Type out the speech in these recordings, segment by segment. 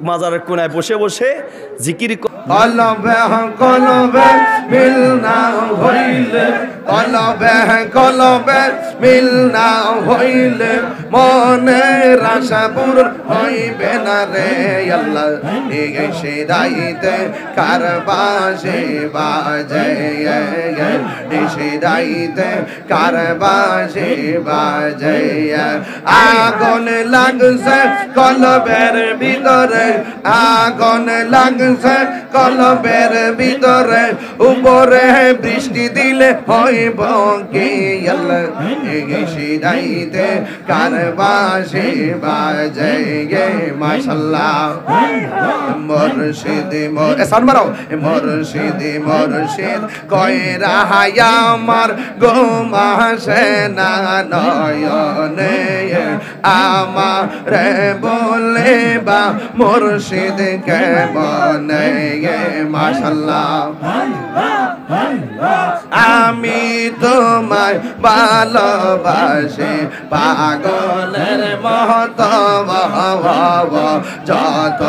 মাজারের কোনায় বসে বসে জিকির কলবে কলবে মিল না হইলে, কলবে কলবে মিল না হইলে মনের আশা পূরণ হইবে না রে আল্লাহ। এই শিরাইতে কার বাজে বাজে, এই শিরাইতে কার বাজে বাজে। আগুন লাগছে কলবের ভিতরে, আগুন লাগছে কলবের ভিতরে, উপরে বৃষ্টি দিলে হইব কি আল্লাহ। এই শিরাইতে কার বাজে বাজে গে মাশাআল্লাহ। মুর্শিদ সানমারাও মুর্শিদ মুর্শিদ কয়রা হায়া আমার গোমাসে না নয়নে, আমার বলে বা মুর্শিদ কে বনে গে মাশাআল্লাহ। আমি তোমায় ভালোবাসি পাগলের মতো, যত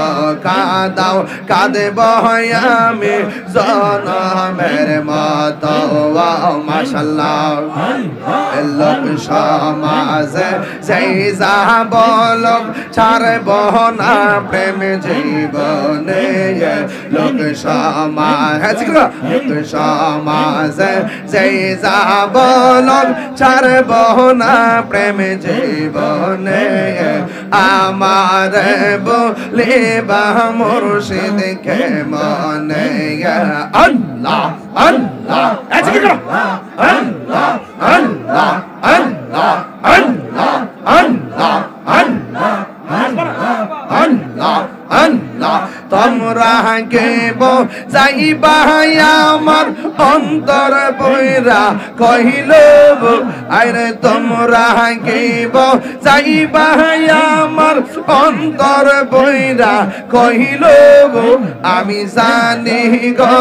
কাঁদাও কাঁদব আমি জনমের মতো মাশাআল্লাহ। লোক সমাজে যেই যা বলক ছাড়ব না প্রেম জীবনে, লোক সমাজ লোক সমাজে যেই যা বলক ছাড়ব না প্রেম জীবনে, আমার বলে বা মুর্শিদ কে মনে আল্লাহ আল্লাহ আল্লাহ আল্লাহ আল্লাহ আল্লাহ আল্লাহ আল্লাহ আল্লাহ আল্লাহ। তোমরা কেব যাইবা আমার অন্তর বইরা কহিল, আরে তোমরা কেব যাইবা আমার অন্তর বইরা কহিল, আমি জানি গো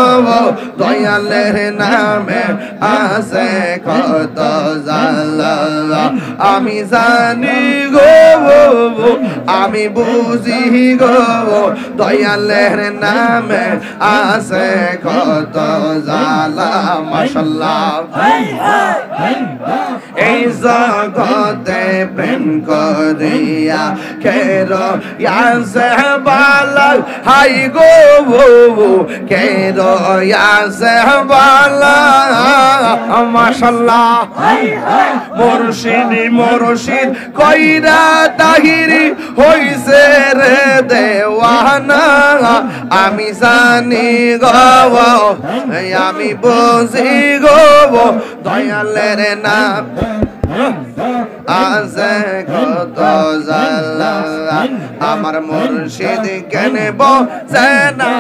দয়ালের নামে আছে কত জালা, আমি জানি গো আমি বুঝি গো দয়ালের নামে আছে কত জালা মাশাআল্লাহ। এই জগতে প্রেম করিয়া কের ইয়াসে বালা, হাই গো কের ইয়াসে বালা মাশাআল্লাহ। মুর্শিদ মুর্শিদ কইরা তাহিরি হইছে রে দেওয়ানা, আমি জানি গো আমি বুঝি গো দয়ালের নাম আছে কত জালা, আমার মুর্শিদ কেন বোঝে না,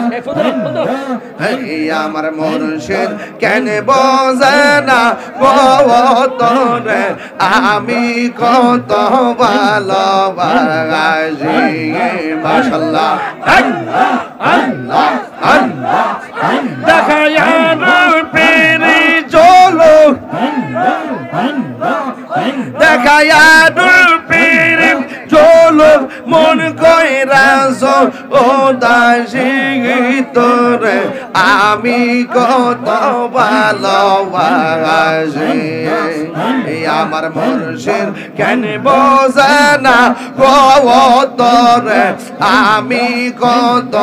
আমার মুর্শিদ কেন বোঝে না তোরে আমি কত ভালোবাসি মাশাআল্লাহ। আল্লাহ আল্লাহ দেখায়া পেরি চলো, দেখায়া পেরি চলো মন কইরাছ ও দাসী তোরে আমি কত ভালোবাসি, আমার মুর্শিদ কেন বোঝে না তোরে আমি কত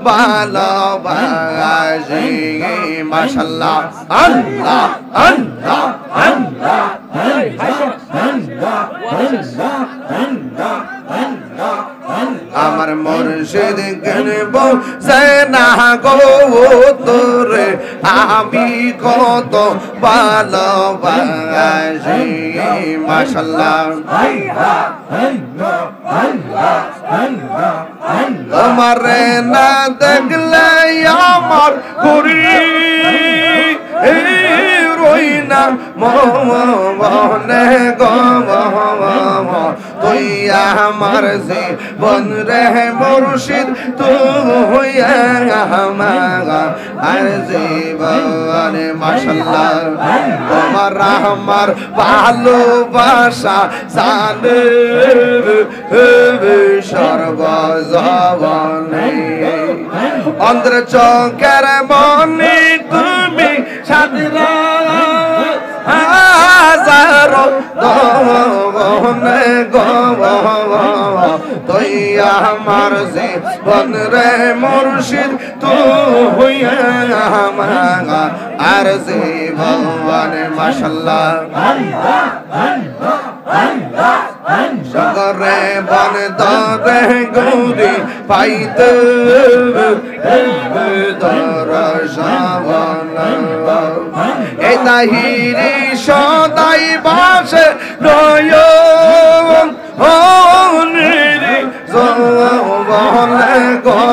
ভালোবাসি মাশাআল্লাহ। আল্লাহ আল্লাহ আল্লাহ আমার মুর্শিদ কেন বোঝে না গো তোরে আমি কত ভালোবাসি মাশাআল্লাহ। তোমারে না দেখলে আমার ঘুরি রই না মনে গো তুই আমার জীবন রে মুর্শিদ তুই আমার জীবন মাশাআল্লাহ তোমার আমার ভালোবাসা জানে সর্বজবনে অন্তর চোখের মনি তুমি সাদরা হাজারো দোনে গো তুই আমার জীবন রে মুর্শিদ তুই আমার জীবন মাশাআল্লাহ সগরে বন দরে গৌরী পাইতে দরশাবন এই তাহিরি সদাই বাসে রয় নিরি জবনে গো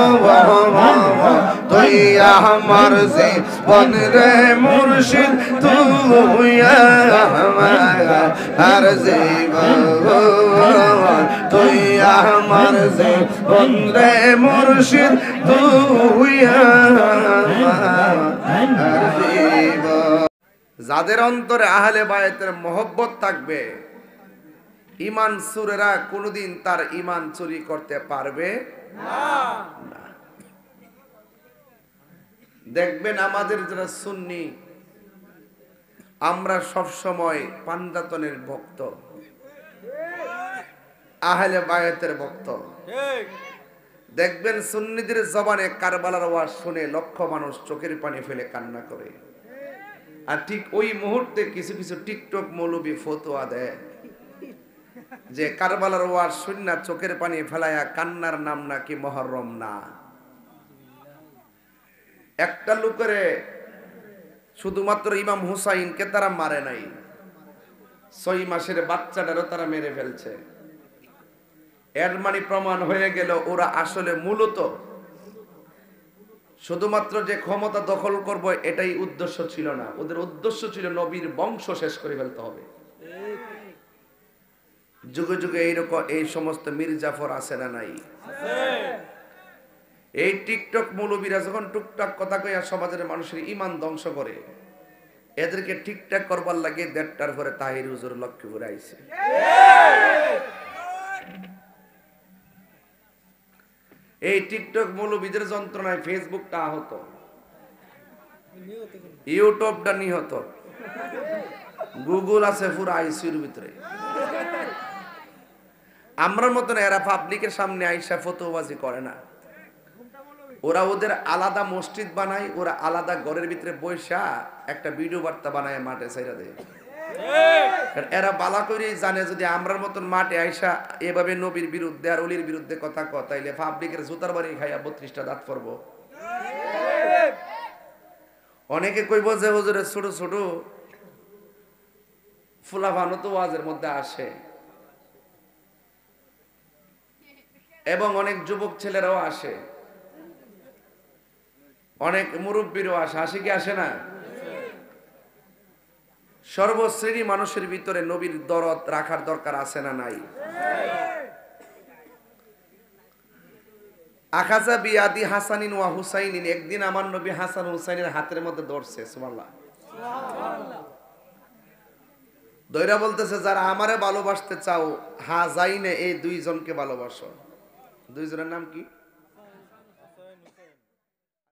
তুই আমার জীবন রে মুর্শিদ তুই আমার জীবন তুই আমার জীবন রে মুর্শিদ তুই আমার জীবন যাদের অন্তরে আহলে বায়াতের মহব্বত থাকবে ঈমান চোরেরা কোনোদিন তার ঈমান চুরি করতে পারবে না। দেখবেন আমাদের যারা সুন্নি আমরা সব সময় পাঞ্জাতনের ভক্ত, আহলে বায়াতের ভক্ত। দেখবেন সুন্নিদের জবানে কারবালার ওয়াজ শুনে লক্ষ মানুষ চোখের পানি ফেলে কান্না করে, আর ঠিক ওই মুহূর্তে কিছু কিছু টিকটক মৌলবী ফতোয়া দেয় যে কারবালার ওয়াজ শুননা চোখের পানি ফেলায়া কান্নার নাম নাকি মুহররম না। একটা লোকের শুধুমাত্র ইমাম হুসাইনকে তারা মারে নাই, 6 মাসের বাচ্চাটারও তারা মেরে ফেলছে। এর মানে প্রমাণ হয়ে গেল ওরা আসলে মূলত শুধুমাত্র যে ক্ষমতা দখল করব এটাই উদ্দেশ্য ছিল না, ওদের উদ্দেশ্য ছিল নবীর বংশ শেষ করে ফেলতে হবে। যুগে যুগে এইরকম এই সমস্ত মীর জাফর আছে না নাই? এই টিকটক মৌলবীরা যখন টুকটাক কথা কইয়া সমাজের মানুষের ঈমান ধ্বংস করে, এদেরকে ঠিকঠাক করবার লাগে 1:30টার পরে তাহির হুজুর লক্ষ্মীপুরে আইছে। এই টিকটক মৌলবীদের যন্ত্রণায় ফেসবুকটা আহত, ইউটিউবটা নিহত, গুগল আছে পুরো আইসিইউর ভিতরে। আমরার মতন এরা পাবলিকের সামনে আইসা ফতোয়াবাজি করে না, ওরা ওদের আলাদা মসজিদ বানায়, ওরা আলাদা ঘরের ভিতরে বৈশা একটা ভিডিও বার্তা বানায় মাঠে ছাইরা দেয়। এরা বালা করে জানে যদি আমরার মতন মাঠে আইসা এভাবে নবীর বিরুদ্ধে আর অলির বিরুদ্ধে কথা কয় তাইলে পাবলিকের জুতার বাড়ি খাইয়া 32টা দাঁত পড়বো। অনেকে কইব যে হুজুরের ছোট ছোট ফুলা ভানো তো ওয়াজের মধ্যে আসে, এবং অনেক যুবক ছেলেরাও আসে, অনেক মুরব্বীরও আসে, আসে কি আসে না? সর্বশ্রেণী মানুষের ভিতরে নবীর দরদ রাখার দরকার আছে না নাই? আখাজা বিয়াদি হাসানিন ওয়া হুসাইনিন, একদিন আমার নবী হাসান হুসাইনের হাতের মধ্যে ধরছে, সুবহানাল্লাহ। দয়রা বলতেছে যারা আমারে ভালোবাসতে চাও হাজাইনে এই দুইজনকে ভালোবাসো। দুইজনের নাম কি?